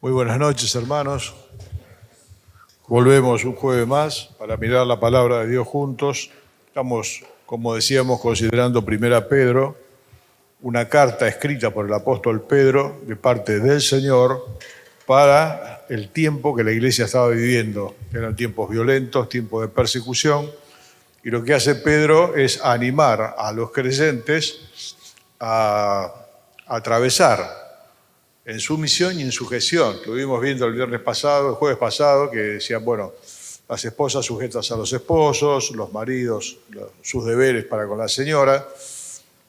Muy buenas noches, hermanos. Volvemos un jueves más para mirar la palabra de Dios juntos. Estamos, como decíamos, considerando 1 Pedro, una carta escrita por el apóstol Pedro de parte del Señor para el tiempo que la iglesia estaba viviendo. Eran tiempos violentos, tiempos de persecución, y lo que hace Pedro es animar a los creyentes a atravesar en su misión y en su gestión. Lo vimos viendo el jueves pasado, que decían, bueno, las esposas sujetas a los esposos, los maridos, sus deberes para con la señora,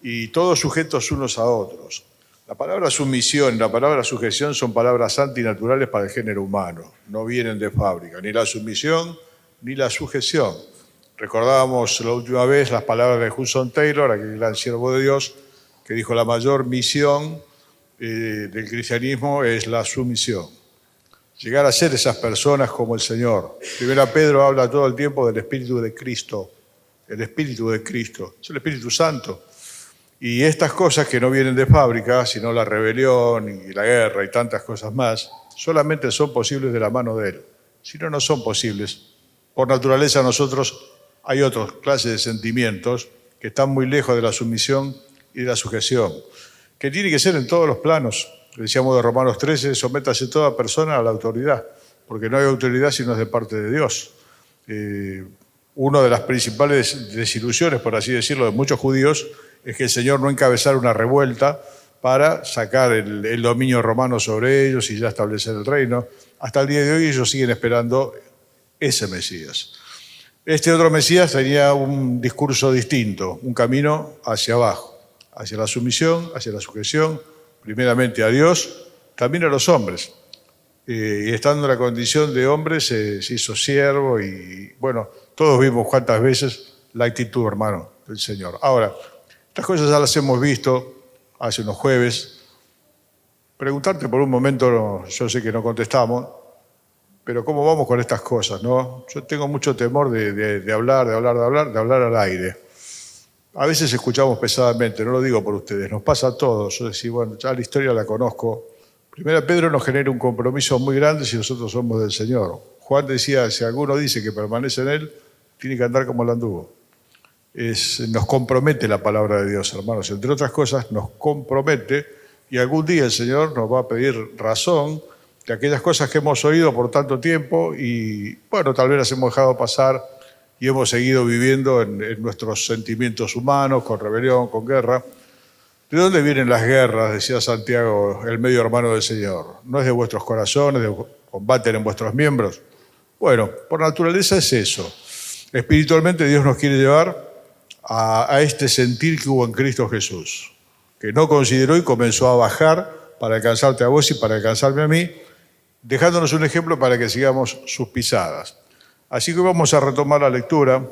y todos sujetos unos a otros. La palabra sumisión y la palabra sujeción son palabras antinaturales para el género humano, no vienen de fábrica, ni la sumisión ni la sujeción. Recordábamos la última vez las palabras de Hudson Taylor, aquel gran siervo de Dios, que dijo: la mayor misión del cristianismo es la sumisión. Llegar a ser esas personas como el Señor. 1 Pedro habla todo el tiempo del Espíritu de Cristo. El Espíritu de Cristo es el Espíritu Santo. Y estas cosas que no vienen de fábrica, sino la rebelión y la guerra y tantas cosas más, solamente son posibles de la mano de Él. Si no, no son posibles. Por naturaleza nosotros hay otras clases de sentimientos que están muy lejos de la sumisión y de la sujeción, que tiene que ser en todos los planos. Decíamos de Romanos 13, sométase toda persona a la autoridad, porque no hay autoridad si no es de parte de Dios. Una de las principales desilusiones, por así decirlo, de muchos judíos es que el Señor no encabezara una revuelta para sacar el dominio romano sobre ellos y ya establecer el reino. Hasta el día de hoy ellos siguen esperando ese Mesías. Este otro Mesías tenía un discurso distinto, un camino hacia abajo, hacia la sumisión, hacia la sujeción, primeramente a Dios, también a los hombres. Y estando en la condición de hombre se hizo siervo y, bueno, todos vimos cuántas veces la actitud, hermano, del Señor. Ahora, estas cosas ya las hemos visto hace unos jueves. Preguntarte por un momento, yo sé que no contestamos, pero ¿cómo vamos con estas cosas, no? Yo tengo mucho temor de hablar al aire. A veces escuchamos pesadamente, no lo digo por ustedes, nos pasa a todos. Yo decía, bueno, ya la historia la conozco. 1 Pedro nos genera un compromiso muy grande si nosotros somos del Señor. Juan decía, si alguno dice que permanece en Él, tiene que andar como el anduvo. Nos compromete la palabra de Dios, hermanos. Entre otras cosas, nos compromete, y algún día el Señor nos va a pedir razón de aquellas cosas que hemos oído por tanto tiempo y, bueno, tal vez las hemos dejado pasar y hemos seguido viviendo en nuestros sentimientos humanos, con rebelión, con guerra. ¿De dónde vienen las guerras? Decía Santiago, el medio hermano del Señor. ¿No es de vuestros corazones, de combaten en vuestros miembros? Bueno, por naturaleza es eso. Espiritualmente Dios nos quiere llevar a este sentir que hubo en Cristo Jesús, que no consideró y comenzó a bajar para alcanzarte a vos y para alcanzarme a mí, dejándonos un ejemplo para que sigamos sus pisadas. Así que vamos a retomar la lectura.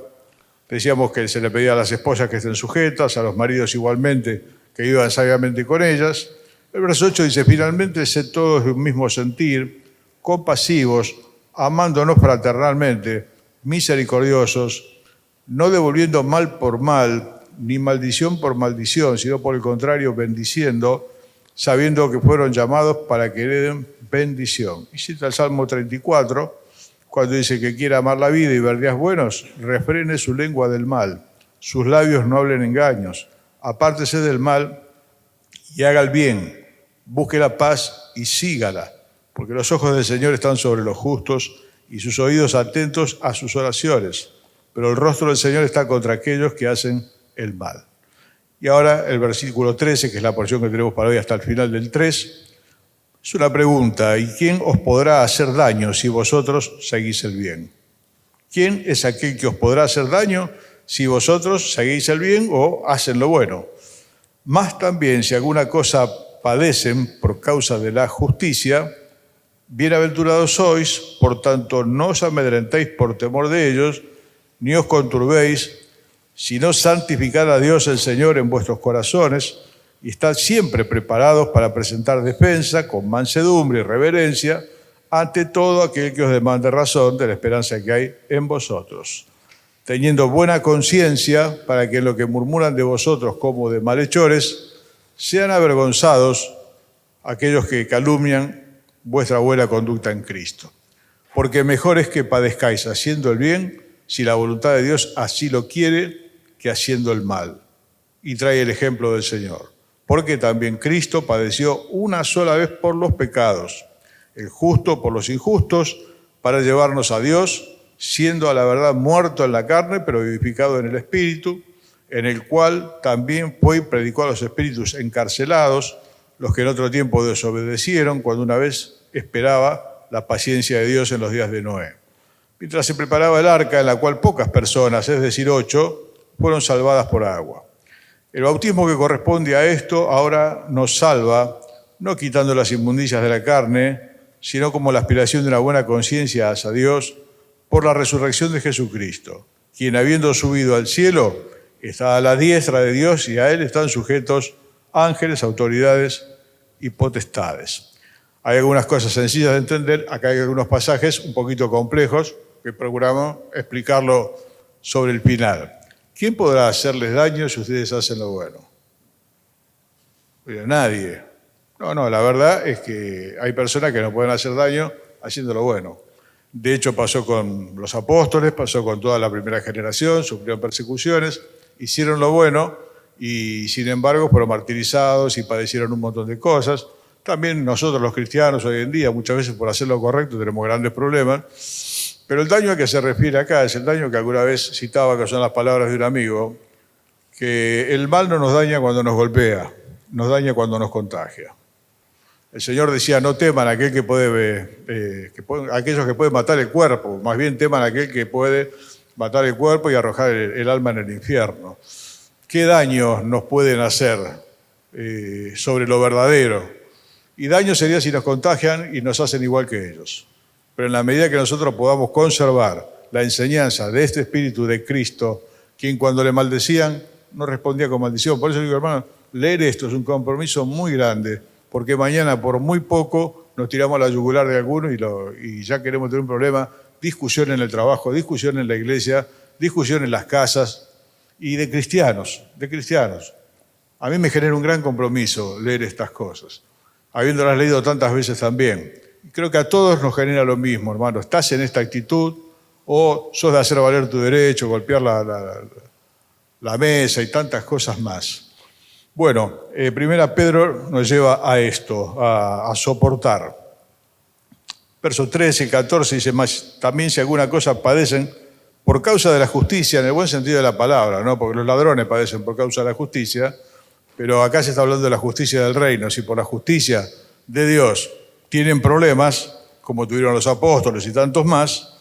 Decíamos que se le pedía a las esposas que estén sujetas, a los maridos igualmente, que vivan sabiamente con ellas. El verso 8 dice, finalmente, sed todos de un mismo sentir, compasivos, amándonos fraternalmente, misericordiosos, no devolviendo mal por mal, ni maldición por maldición, sino por el contrario, bendiciendo, sabiendo que fueron llamados para que hereden bendición. Y cita el Salmo 34, cuando dice que quiera amar la vida y ver días buenos, refrene su lengua del mal, sus labios no hablen engaños, apártese del mal y haga el bien, busque la paz y sígala, porque los ojos del Señor están sobre los justos y sus oídos atentos a sus oraciones, pero el rostro del Señor está contra aquellos que hacen el mal. Y ahora el versículo 13, que es la porción que tenemos para hoy hasta el final del 3, es una pregunta: ¿y quién os podrá hacer daño si vosotros seguís el bien? ¿Quién es aquel que os podrá hacer daño si vosotros seguís el bien o hacen lo bueno? Más también, si alguna cosa padecen por causa de la justicia, bienaventurados sois, por tanto no os amedrentéis por temor de ellos, ni os conturbéis, sino santificad a Dios el Señor en vuestros corazones, y estad siempre preparados para presentar defensa con mansedumbre y reverencia ante todo aquel que os demande razón de la esperanza que hay en vosotros, teniendo buena conciencia para que en lo que murmuran de vosotros como de malhechores sean avergonzados aquellos que calumnian vuestra buena conducta en Cristo. Porque mejor es que padezcáis haciendo el bien, si la voluntad de Dios así lo quiere, que haciendo el mal. Y trae el ejemplo del Señor. Porque también Cristo padeció una sola vez por los pecados, el justo por los injustos, para llevarnos a Dios, siendo a la verdad muerto en la carne, pero vivificado en el Espíritu, en el cual también fue y predicó a los espíritus encarcelados, los que en otro tiempo desobedecieron, cuando una vez esperaba la paciencia de Dios en los días de Noé. Mientras se preparaba el arca, en la cual pocas personas, es decir, 8, fueron salvadas por agua. El bautismo que corresponde a esto ahora nos salva, no quitando las inmundicias de la carne, sino como la aspiración de una buena conciencia hacia Dios por la resurrección de Jesucristo, quien habiendo subido al cielo está a la diestra de Dios y a Él están sujetos ángeles, autoridades y potestades. Hay algunas cosas sencillas de entender, acá hay algunos pasajes un poquito complejos que procuramos explicarlo sobre el final. ¿Quién podrá hacerles daño si ustedes hacen lo bueno? Pero nadie. No, la verdad es que hay personas que no pueden hacer daño haciendo lo bueno. De hecho, pasó con los apóstoles, pasó con toda la primera generación, sufrieron persecuciones, hicieron lo bueno y sin embargo fueron martirizados y padecieron un montón de cosas. También nosotros los cristianos hoy en día, muchas veces por hacer lo correcto tenemos grandes problemas, pero el daño a que se refiere acá es el daño que alguna vez citaba, que son las palabras de un amigo, que el mal no nos daña cuando nos golpea, nos daña cuando nos contagia. El Señor decía, no teman a aquel aquellos que pueden matar el cuerpo, más bien teman a aquel que puede matar el cuerpo y arrojar el alma en el infierno. ¿Qué daño nos pueden hacer sobre lo verdadero? Y daño sería si nos contagian y nos hacen igual que ellos. Pero en la medida que nosotros podamos conservar la enseñanza de este Espíritu de Cristo, quien cuando le maldecían no respondía con maldición. Por eso digo, hermano, leer esto es un compromiso muy grande, porque mañana por muy poco nos tiramos a la yugular de algunos y ya queremos tener un problema, discusión en el trabajo, discusión en la iglesia, discusión en las casas y de cristianos. A mí me genera un gran compromiso leer estas cosas, habiéndolas leído tantas veces también. Creo que a todos nos genera lo mismo, hermano. ¿Estás en esta actitud o sos de hacer valer tu derecho, golpear la mesa y tantas cosas más? Bueno, Primera Pedro nos lleva a esto, a soportar. Verso 13 y 14 dice, más también si alguna cosa padecen por causa de la justicia, en el buen sentido de la palabra, ¿no? Porque los ladrones padecen por causa de la justicia, pero acá se está hablando de la justicia del reino. Si por la justicia de Dios tienen problemas, como tuvieron los apóstoles y tantos más,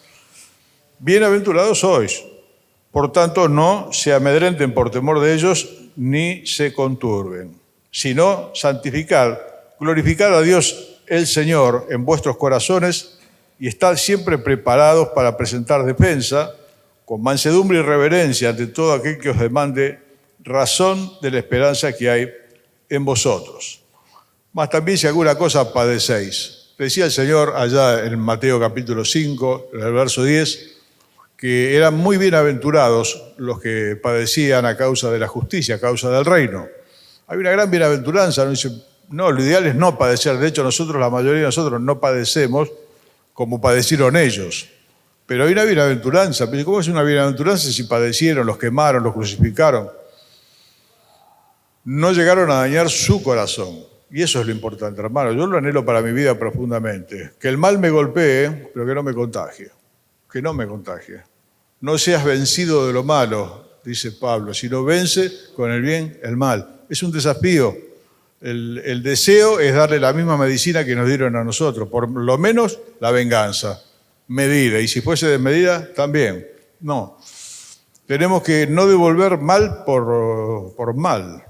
bienaventurados sois. Por tanto, no se amedrenten por temor de ellos, ni se conturben, sino santificad, glorificad a Dios el Señor en vuestros corazones y estad siempre preparados para presentar defensa con mansedumbre y reverencia ante todo aquel que os demande razón de la esperanza que hay en vosotros. Mas también si alguna cosa padecéis. Decía el Señor allá en Mateo capítulo 5, en el verso 10, que eran muy bienaventurados los que padecían a causa de la justicia, a causa del reino. Hay una gran bienaventuranza, no, lo ideal es no padecer. De hecho, la mayoría de nosotros no padecemos como padecieron ellos. Pero hay una bienaventuranza. ¿Cómo es una bienaventuranza si padecieron, los quemaron, los crucificaron? No llegaron a dañar su corazón. Y eso es lo importante, hermano. Yo lo anhelo para mi vida profundamente. Que el mal me golpee, pero que no me contagie. Que no me contagie. No seas vencido de lo malo, dice Pablo, sino vence con el bien el mal. Es un desafío. El deseo es darle la misma medicina que nos dieron a nosotros, por lo menos la venganza, medida. Y si fuese desmedida, también. No. Tenemos que no devolver mal por mal.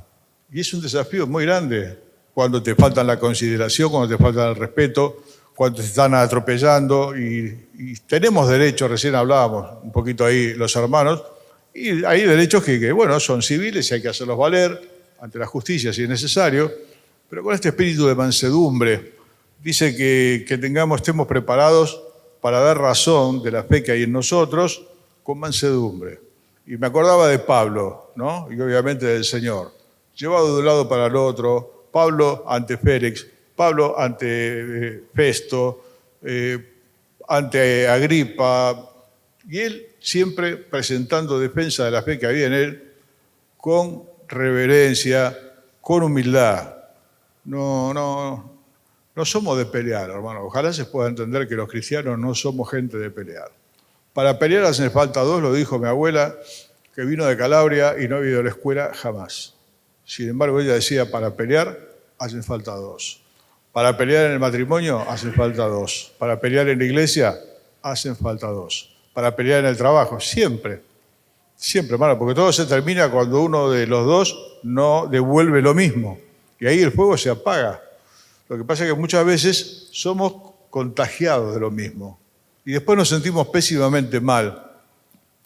Y es un desafío muy grande cuando te faltan la consideración, cuando te falta el respeto, cuando te están atropellando y tenemos derechos, recién hablábamos un poquito ahí los hermanos, y hay derechos que bueno, son civiles y hay que hacerlos valer ante la justicia si es necesario, pero con este espíritu de mansedumbre dice que estemos preparados para dar razón de la fe que hay en nosotros con mansedumbre. Y me acordaba de Pablo, ¿no? Y obviamente del Señor. Llevado de un lado para el otro, Pablo ante Félix, Pablo ante Festo, ante Agripa, y él siempre presentando defensa de la fe que había en él con reverencia, con humildad. No somos de pelear, hermano. Ojalá se pueda entender que los cristianos no somos gente de pelear. Para pelear hacen falta dos, lo dijo mi abuela, que vino de Calabria y no había ido a la escuela jamás. Sin embargo, ella decía, para pelear hacen falta dos. Para pelear en el matrimonio hacen falta dos. Para pelear en la iglesia hacen falta dos. Para pelear en el trabajo, siempre, hermano, porque todo se termina cuando uno de los dos no devuelve lo mismo. Y ahí el fuego se apaga. Lo que pasa es que muchas veces somos contagiados de lo mismo. Y después nos sentimos pésimamente mal.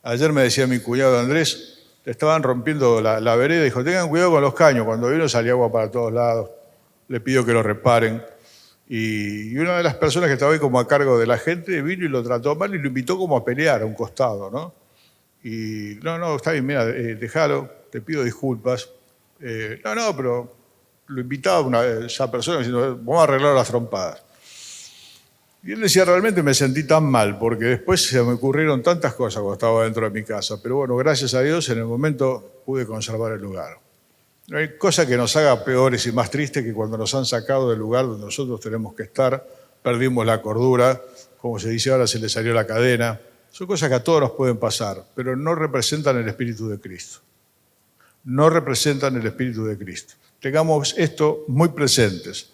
Ayer me decía mi cuñado Andrés, le estaban rompiendo la vereda, dijo, tengan cuidado con los caños. Cuando vino salía agua para todos lados. Le pidió que lo reparen. Y una de las personas que estaba ahí como a cargo de la gente vino y lo trató mal y lo invitó como a pelear a un costado, ¿no? Y no, está bien, mira, déjalo, te pido disculpas. Pero lo invitaba esa persona diciendo, vamos a arreglar las trompadas. Y él decía, realmente me sentí tan mal, porque después se me ocurrieron tantas cosas cuando estaba dentro de mi casa. Pero bueno, gracias a Dios, en el momento pude conservar el lugar. No hay cosa que nos haga peores y más tristes que cuando nos han sacado del lugar donde nosotros tenemos que estar, perdimos la cordura, como se dice ahora, se le salió la cadena. Son cosas que a todos nos pueden pasar, pero no representan el Espíritu de Cristo. No representan el Espíritu de Cristo. Tengamos esto muy presentes.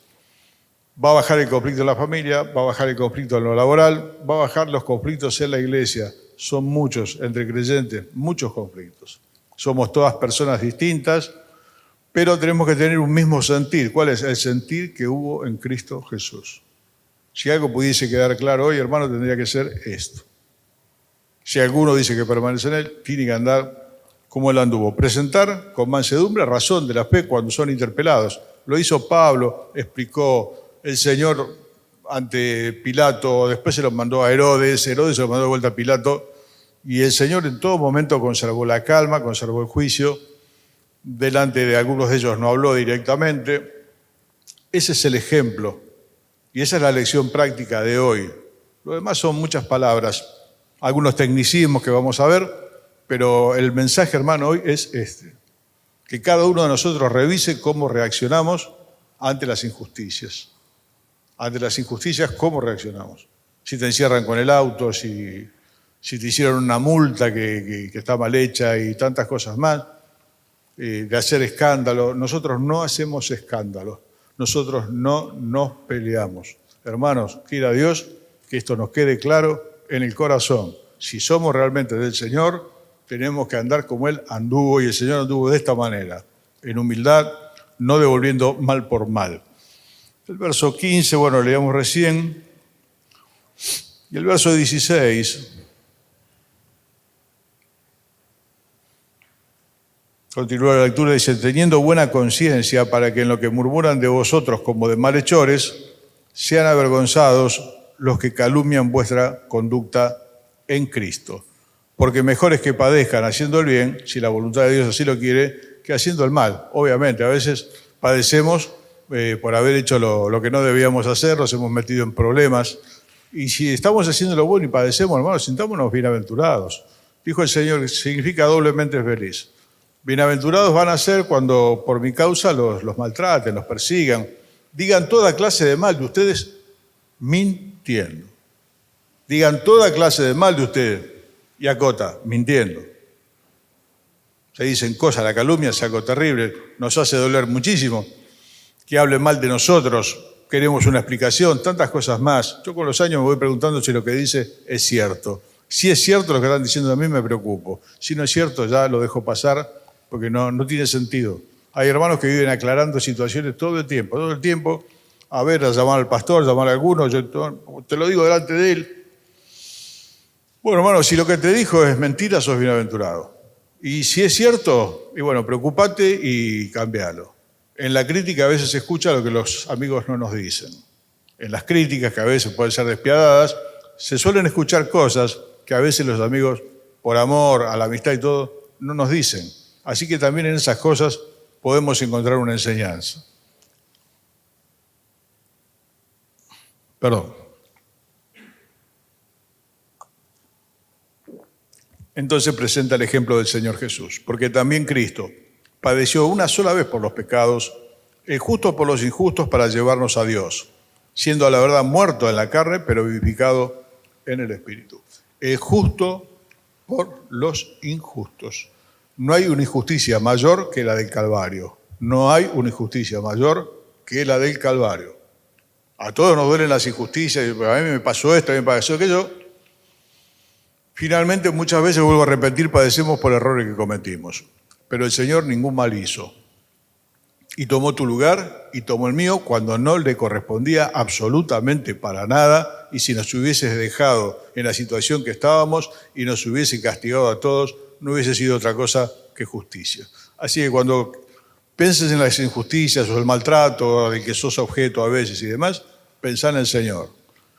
Va a bajar el conflicto en la familia, va a bajar el conflicto en lo laboral, va a bajar los conflictos en la iglesia. Son muchos, entre creyentes, muchos conflictos. Somos todas personas distintas, pero tenemos que tener un mismo sentir. ¿Cuál es? El sentir que hubo en Cristo Jesús. Si algo pudiese quedar claro hoy, hermano, tendría que ser esto. Si alguno dice que permanece en él, tiene que andar como él anduvo. Presentar con mansedumbre razón de la fe cuando son interpelados. Lo hizo Pablo, explicó el Señor ante Pilato, después se lo mandó a Herodes se lo mandó de vuelta a Pilato, y el Señor en todo momento conservó la calma, conservó el juicio. Delante de algunos de ellos no habló directamente. Ese es el ejemplo y esa es la lección práctica de hoy. Lo demás son muchas palabras, algunos tecnicismos que vamos a ver, pero el mensaje, hermano, hoy es este: que cada uno de nosotros revise cómo reaccionamos ante las injusticias. Ante las injusticias, ¿cómo reaccionamos? Si te encierran con el auto, si te hicieron una multa que está mal hecha y tantas cosas más. De hacer escándalo. Nosotros no hacemos escándalo. Nosotros no nos peleamos. Hermanos, quiera Dios que esto nos quede claro en el corazón. Si somos realmente del Señor, tenemos que andar como Él anduvo, y el Señor anduvo de esta manera, en humildad, no devolviendo mal por mal. El verso 15, bueno, lo leíamos recién, y el verso 16... Continúa la lectura, dice, teniendo buena conciencia para que en lo que murmuran de vosotros como de malhechores, sean avergonzados los que calumnian vuestra conducta en Cristo. Porque mejor es que padezcan haciendo el bien, si la voluntad de Dios así lo quiere, que haciendo el mal. Obviamente, a veces padecemos por haber hecho lo que no debíamos hacer, nos hemos metido en problemas. Y si estamos haciendo lo bueno y padecemos, hermanos, sintámonos bienaventurados. Dijo el Señor, significa doblemente feliz. Bienaventurados van a ser cuando por mi causa los maltraten, los persigan, digan toda clase de mal de ustedes mintiendo. Digan toda clase de mal de ustedes, y acota, mintiendo. Se dicen cosas, la calumnia es algo terrible, nos hace doler muchísimo. Que hablen mal de nosotros, queremos una explicación, tantas cosas más. Yo con los años me voy preguntando si lo que dice es cierto. Si es cierto lo que están diciendo a mí, me preocupo. Si no es cierto, ya lo dejo pasar, porque no tiene sentido. Hay hermanos que viven aclarando situaciones todo el tiempo, a llamar al pastor, llamar a alguno, yo te lo digo delante de él. Bueno, hermano, si lo que te dijo es mentira, sos bienaventurado. Y si es cierto, y bueno, preocupate y cambialo. En la crítica a veces se escucha lo que los amigos no nos dicen. En las críticas, que a veces pueden ser despiadadas, se suelen escuchar cosas que a veces los amigos, por amor, a la amistad y todo, no nos dicen. Así que también en esas cosas podemos encontrar una enseñanza. Perdón. Entonces presenta el ejemplo del Señor Jesús, porque también Cristo padeció una sola vez por los pecados, el justo por los injustos para llevarnos a Dios, siendo a la verdad muerto en la carne, pero vivificado en el Espíritu. El justo por los injustos. No hay una injusticia mayor que la del Calvario. No hay una injusticia mayor que la del Calvario. A todos nos duelen las injusticias, a mí me pasó esto, a mí me pasó aquello. Finalmente, muchas veces, vuelvo a repetir, padecemos por errores que cometimos. Pero el Señor ningún mal hizo. Y tomó tu lugar y tomó el mío cuando no le correspondía absolutamente para nada. Y si nos hubieses dejado en la situación que estábamos y nos hubiese castigado a todos, no hubiese sido otra cosa que justicia. Así que cuando pienses en las injusticias o el maltrato del que sos objeto a veces y demás, pensá en el Señor.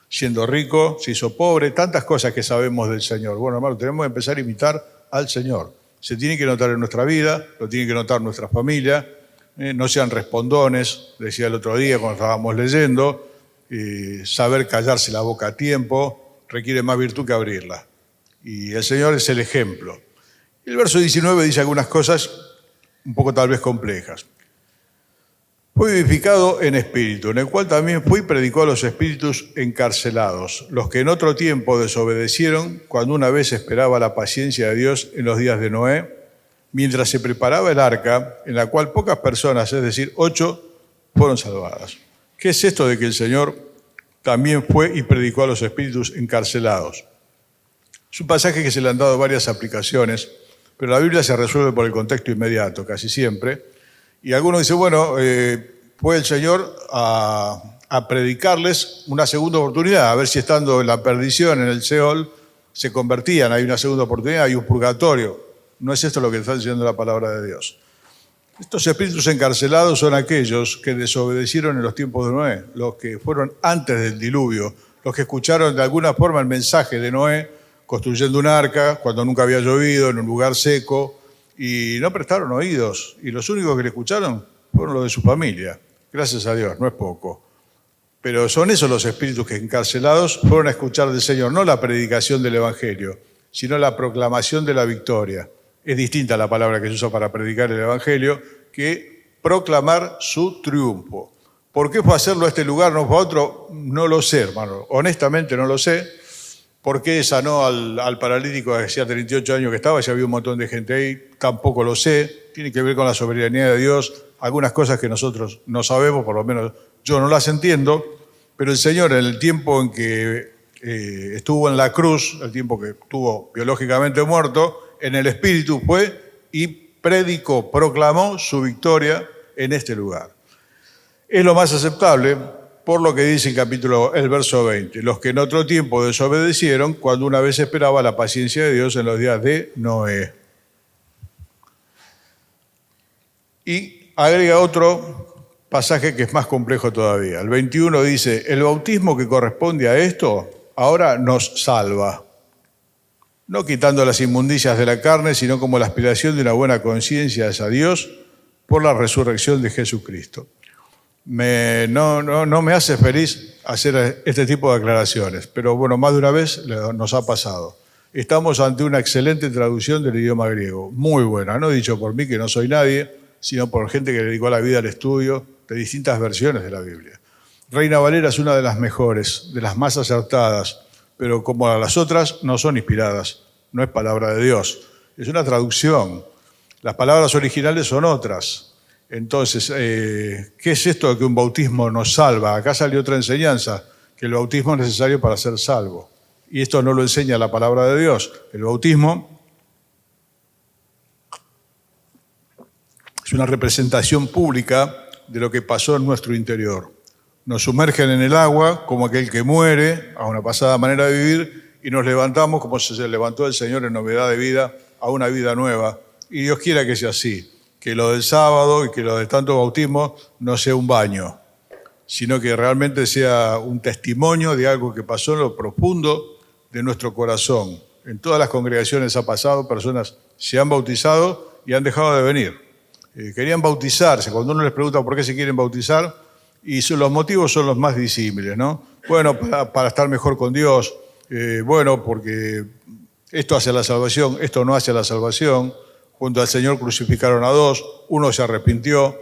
Siendo rico, se hizo pobre, tantas cosas que sabemos del Señor. Bueno, hermano, tenemos que empezar a imitar al Señor. Se tiene que notar en nuestra vida, lo tiene que notar nuestra familia. No sean respondones, decía el otro día cuando estábamos leyendo. Saber callarse la boca a tiempo requiere más virtud que abrirla. Y el Señor es el ejemplo. El verso 19 dice algunas cosas un poco tal vez complejas. Fue vivificado en espíritu, en el cual también fue y predicó a los espíritus encarcelados, los que en otro tiempo desobedecieron cuando una vez esperaba la paciencia de Dios en los días de Noé, mientras se preparaba el arca, en la cual pocas personas, es decir, 8, fueron salvadas. ¿Qué es esto de que el Señor también fue y predicó a los espíritus encarcelados? Es un pasaje que se le han dado varias aplicaciones, pero la Biblia se resuelve por el contexto inmediato, casi siempre. Y algunos dicen, bueno, fue el Señor a predicarles una segunda oportunidad, a ver si estando en la perdición, en el Seol, se convertían. Hay una segunda oportunidad, hay un purgatorio. No es esto lo que está diciendo la palabra de Dios. Estos espíritus encarcelados son aquellos que desobedecieron en los tiempos de Noé, los que fueron antes del diluvio, los que escucharon de alguna forma el mensaje de Noé, construyendo un arca cuando nunca había llovido, en un lugar seco, y no prestaron oídos. Y los únicos que le escucharon fueron los de su familia. Gracias a Dios, no es poco. Pero son esos los espíritus que encarcelados fueron a escuchar del Señor, no la predicación del Evangelio, sino la proclamación de la victoria. Es distinta la palabra que se usa para predicar el Evangelio que proclamar su triunfo. ¿Por qué fue a hacerlo a este lugar, no fue a otro? No lo sé, hermano. Honestamente no lo sé. ¿Por qué sanó al paralítico que hacía 38 años que estaba? Ya había un montón de gente ahí. Tampoco lo sé. Tiene que ver con la soberanía de Dios. Algunas cosas que nosotros no sabemos, por lo menos yo no las entiendo. Pero el Señor, en el tiempo en que estuvo en la cruz, el tiempo que estuvo biológicamente muerto, en el Espíritu fue y predicó, proclamó su victoria en este lugar. Es lo más aceptable por lo que dice el verso 20. Los que en otro tiempo desobedecieron cuando una vez esperaba la paciencia de Dios en los días de Noé. Y agrega otro pasaje que es más complejo todavía. El 21 dice, el bautismo que corresponde a esto ahora nos salva. No quitando las inmundicias de la carne, sino como la aspiración de una buena conciencia hacia Dios por la resurrección de Jesucristo. No me hace feliz hacer este tipo de aclaraciones, pero bueno, más de una vez nos ha pasado. Estamos ante una excelente traducción del idioma griego, muy buena, no dicho por mí que no soy nadie, sino por gente que dedicó la vida al estudio de distintas versiones de la Biblia. Reina Valera es una de las mejores, de las más acertadas, pero como las otras no son inspiradas, no es palabra de Dios, es una traducción. Las palabras originales son otras. Entonces, ¿qué es esto de que un bautismo nos salva? Acá salió otra enseñanza, que el bautismo es necesario para ser salvo. Y esto no lo enseña la palabra de Dios. El bautismo es una representación pública de lo que pasó en nuestro interior. Nos sumergen en el agua como aquel que muere a una pasada manera de vivir y nos levantamos como se levantó el Señor en novedad de vida a una vida nueva. Y Dios quiera que sea así. Que lo del sábado y que lo de tanto bautismo no sea un baño, sino que realmente sea un testimonio de algo que pasó en lo profundo de nuestro corazón. En todas las congregaciones ha pasado, personas se han bautizado y han dejado de venir. Querían bautizarse, cuando uno les pregunta por qué se quieren bautizar, y los motivos son los más disímiles, ¿no? Bueno, para estar mejor con Dios. Bueno, porque esto hace la salvación, esto no hace la salvación. Junto al Señor crucificaron a dos, uno se arrepintió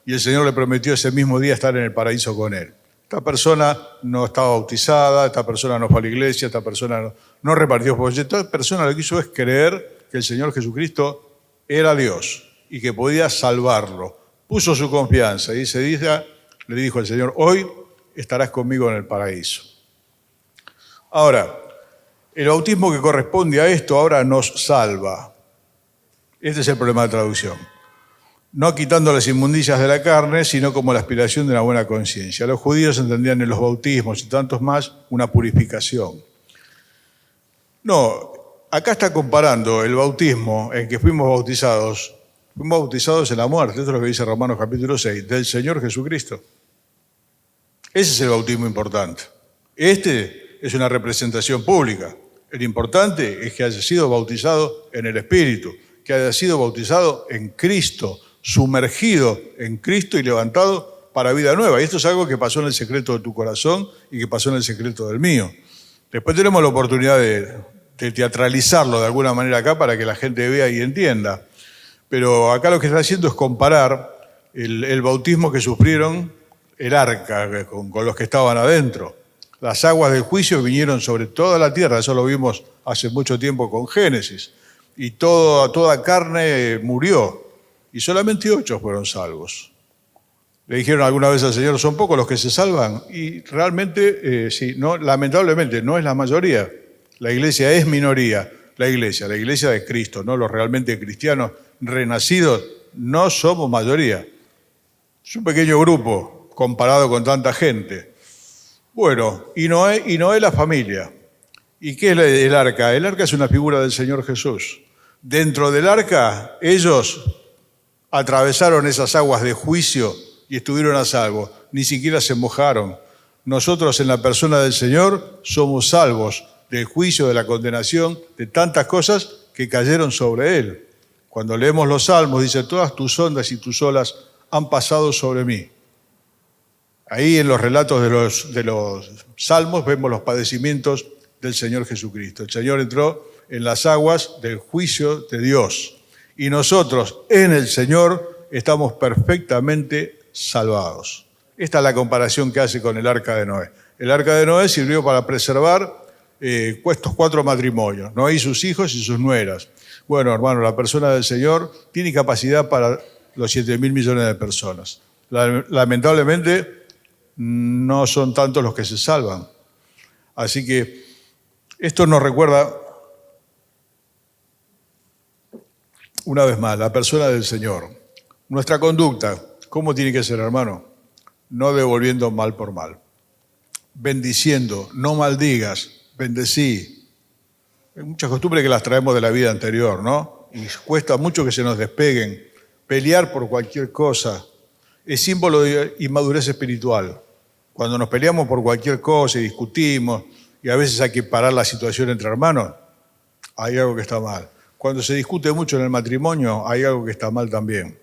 y el Señor le prometió ese mismo día estar en el paraíso con él. Esta persona no estaba bautizada, esta persona no fue a la iglesia, esta persona no repartió folletos. Esta persona lo que hizo es creer que el Señor Jesucristo era Dios y que podía salvarlo. Puso su confianza y ese día le dijo al Señor: hoy estarás conmigo en el paraíso. Ahora, el bautismo que corresponde a esto ahora nos salva. Este es el problema de traducción. No quitando las inmundicias de la carne, sino como la aspiración de una buena conciencia. Los judíos entendían en los bautismos y tantos más una purificación. No, acá está comparando el bautismo en que fuimos bautizados en la muerte, esto es lo que dice Romanos capítulo 6, del Señor Jesucristo. Ese es el bautismo importante. Este es una representación pública. El importante es que haya sido bautizado en el Espíritu, que haya sido bautizado en Cristo, sumergido en Cristo y levantado para vida nueva. Y esto es algo que pasó en el secreto de tu corazón y que pasó en el secreto del mío. Después tenemos la oportunidad de teatralizarlo de alguna manera acá para que la gente vea y entienda. Pero acá lo que está haciendo es comparar el bautismo que sufrieron el arca con los que estaban adentro. Las aguas del juicio vinieron sobre toda la tierra, eso lo vimos hace mucho tiempo con Génesis. Y toda carne murió, y solamente 8 fueron salvos. Le dijeron alguna vez al Señor: son pocos los que se salvan, y realmente, sí, no, lamentablemente no es la mayoría. La iglesia es minoría, la iglesia de Cristo, no los realmente cristianos renacidos, no somos mayoría. Es un pequeño grupo comparado con tanta gente. Bueno, y Noé la familia. ¿Y qué es el arca? El arca es una figura del Señor Jesús. Dentro del arca, ellos atravesaron esas aguas de juicio y estuvieron a salvo. Ni siquiera se mojaron. Nosotros, en la persona del Señor, somos salvos del juicio, de la condenación, de tantas cosas que cayeron sobre Él. Cuando leemos los Salmos, dice: todas tus ondas y tus olas han pasado sobre mí. Ahí en los relatos de los Salmos vemos los padecimientos del Señor Jesucristo. El Señor entró en las aguas del juicio de Dios. Y nosotros en el Señor estamos perfectamente salvados. Esta es la comparación que hace con el arca de Noé. El arca de Noé sirvió para preservar estos 4 matrimonios, Noé y sus hijos y sus nueras. Bueno, hermano, la persona del Señor tiene capacidad para los 7.000 millones de personas. Lamentablemente, no son tantos los que se salvan. Así que esto nos recuerda, una vez más, la persona del Señor. Nuestra conducta, ¿cómo tiene que ser, hermano? No devolviendo mal por mal. Bendiciendo, no maldigas, bendecí. Hay muchas costumbres que las traemos de la vida anterior, ¿no? Y cuesta mucho que se nos despeguen. Pelear por cualquier cosa es símbolo de inmadurez espiritual. Cuando nos peleamos por cualquier cosa y discutimos, y a veces hay que parar la situación entre hermanos, hay algo que está mal. Cuando se discute mucho en el matrimonio, hay algo que está mal también.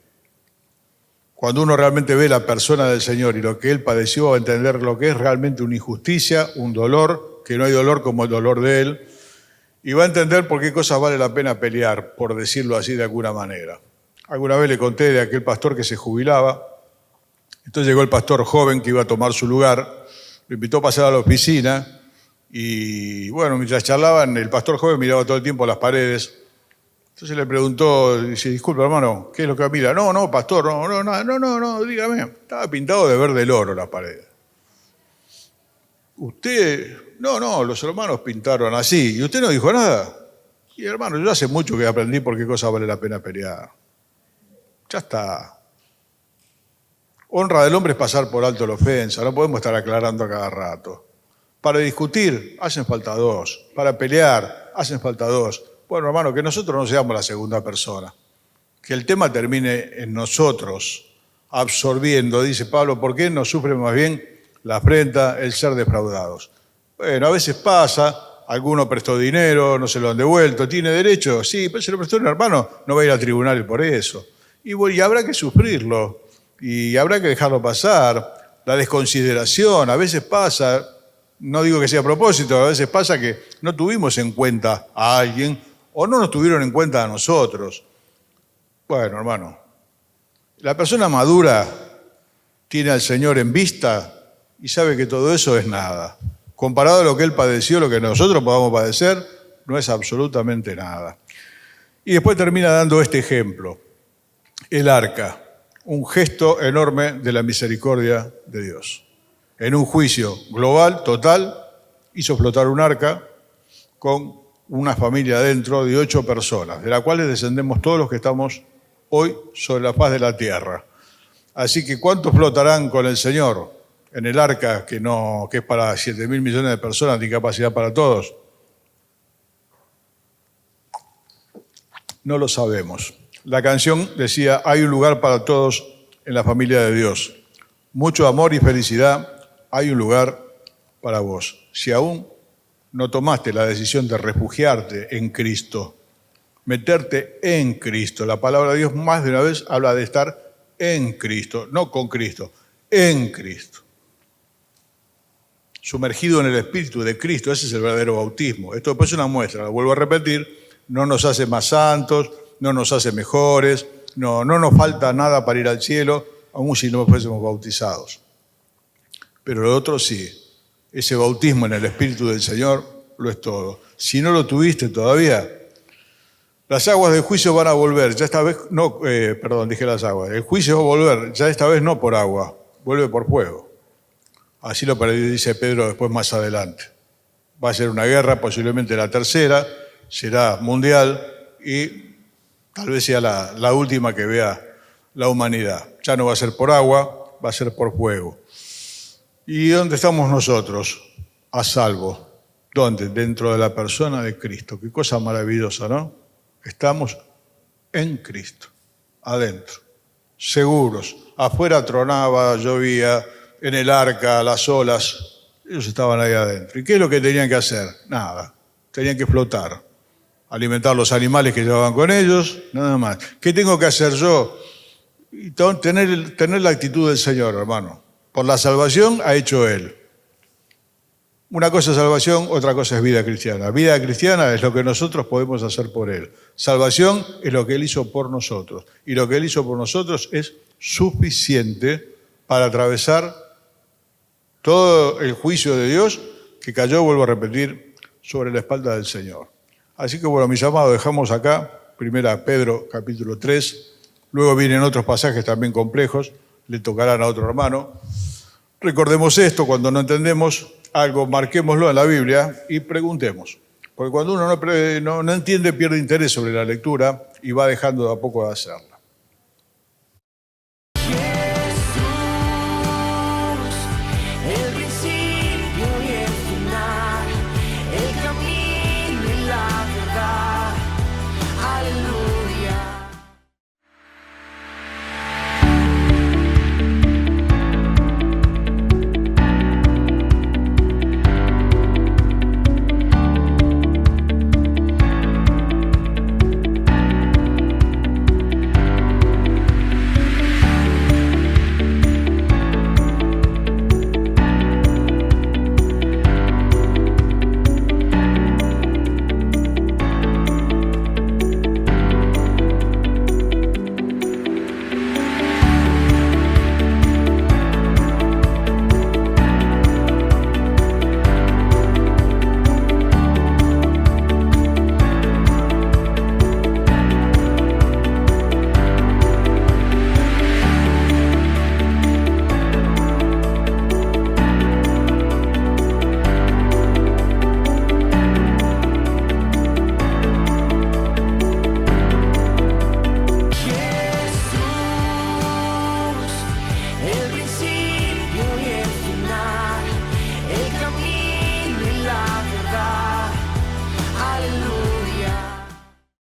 Cuando uno realmente ve la persona del Señor y lo que Él padeció, va a entender lo que es realmente una injusticia, un dolor, que no hay dolor como el dolor de Él, y va a entender por qué cosas vale la pena pelear, por decirlo así de alguna manera. Alguna vez le conté de aquel pastor que se jubilaba. Entonces llegó el pastor joven que iba a tomar su lugar, lo invitó a pasar a la oficina y bueno, mientras charlaban, el pastor joven miraba todo el tiempo las paredes. Entonces le preguntó, dice: disculpe, hermano, ¿qué es lo que mira? No, pastor, no, dígame. Estaba pintado de verde el oro las paredes. Usted, no, los hermanos pintaron así y usted no dijo nada. Y hermano, yo hace mucho que aprendí por qué cosa vale la pena pelear. Ya está. Honra del hombre es pasar por alto la ofensa, no podemos estar aclarando a cada rato. Para discutir hacen falta 2, para pelear hacen falta 2. Bueno, hermano, que nosotros no seamos la segunda persona, que el tema termine en nosotros, absorbiendo, dice Pablo, ¿por qué nos sufre más bien la afrenta, el ser defraudados? Bueno, a veces pasa, alguno prestó dinero, no se lo han devuelto, ¿tiene derecho? Sí, pero se lo prestó un hermano, no va a ir a tribunales por eso. Y habrá que sufrirlo. Y habrá que dejarlo pasar. La desconsideración, a veces pasa, No digo que sea a propósito, a veces pasa que no tuvimos en cuenta a alguien o no nos tuvieron en cuenta a nosotros. Bueno, hermano, la persona madura tiene al Señor en vista y sabe que todo eso es nada. Comparado a lo que Él padeció, lo que nosotros podamos padecer, no es absolutamente nada. Y después termina dando este ejemplo. El arca, un gesto enorme de la misericordia de Dios. En un juicio global, total, hizo flotar un arca con una familia dentro de 8 personas, de la cual descendemos todos los que estamos hoy sobre la faz de la tierra. Así que, ¿cuántos flotarán con el Señor en el arca que es para 7.000 millones de personas, tiene capacidad para todos? No lo sabemos. La canción decía, hay un lugar para todos en la familia de Dios. Mucho amor y felicidad, hay un lugar para vos. Si aún no tomaste la decisión de refugiarte en Cristo, meterte en Cristo, la palabra de Dios más de una vez habla de estar en Cristo, no con Cristo, en Cristo. Sumergido en el Espíritu de Cristo, ese es el verdadero bautismo. Esto después es una muestra, lo vuelvo a repetir, no nos hace más santos, no nos hace mejores, no nos falta nada para ir al cielo, aun si no fuésemos bautizados. Pero lo otro sí, ese bautismo en el Espíritu del Señor lo es todo. Si no lo tuviste todavía, las aguas del juicio van a volver, ya esta vez, dije las aguas, el juicio va a volver, ya esta vez no por agua, vuelve por fuego. Así lo dice Pedro después más adelante. Va a ser una guerra, posiblemente la tercera, será mundial y tal vez sea la última que vea la humanidad. Ya no va a ser por agua, va a ser por fuego. ¿Y dónde estamos nosotros? A salvo. ¿Dónde? Dentro de la persona de Cristo. Qué cosa maravillosa, ¿no? Estamos en Cristo, adentro, seguros. Afuera tronaba, llovía, en el arca, las olas, ellos estaban ahí adentro. ¿Y qué es lo que tenían que hacer? Nada, tenían que flotar, alimentar los animales que llevaban con ellos, nada más. ¿Qué tengo que hacer yo? Tener la actitud del Señor, hermano. Por la salvación ha hecho Él. Una cosa es salvación, otra cosa es vida cristiana. Vida cristiana es lo que nosotros podemos hacer por Él. Salvación es lo que Él hizo por nosotros. Y lo que Él hizo por nosotros es suficiente para atravesar todo el juicio de Dios que cayó, vuelvo a repetir, sobre la espalda del Señor. Así que bueno, mis amados, dejamos acá, 1 Pedro capítulo 3, luego vienen otros pasajes también complejos, le tocarán a otro hermano. Recordemos esto, cuando no entendemos algo, marquémoslo en la Biblia y preguntemos. Porque cuando uno no entiende, pierde interés sobre la lectura y va dejando de a poco de hacerla.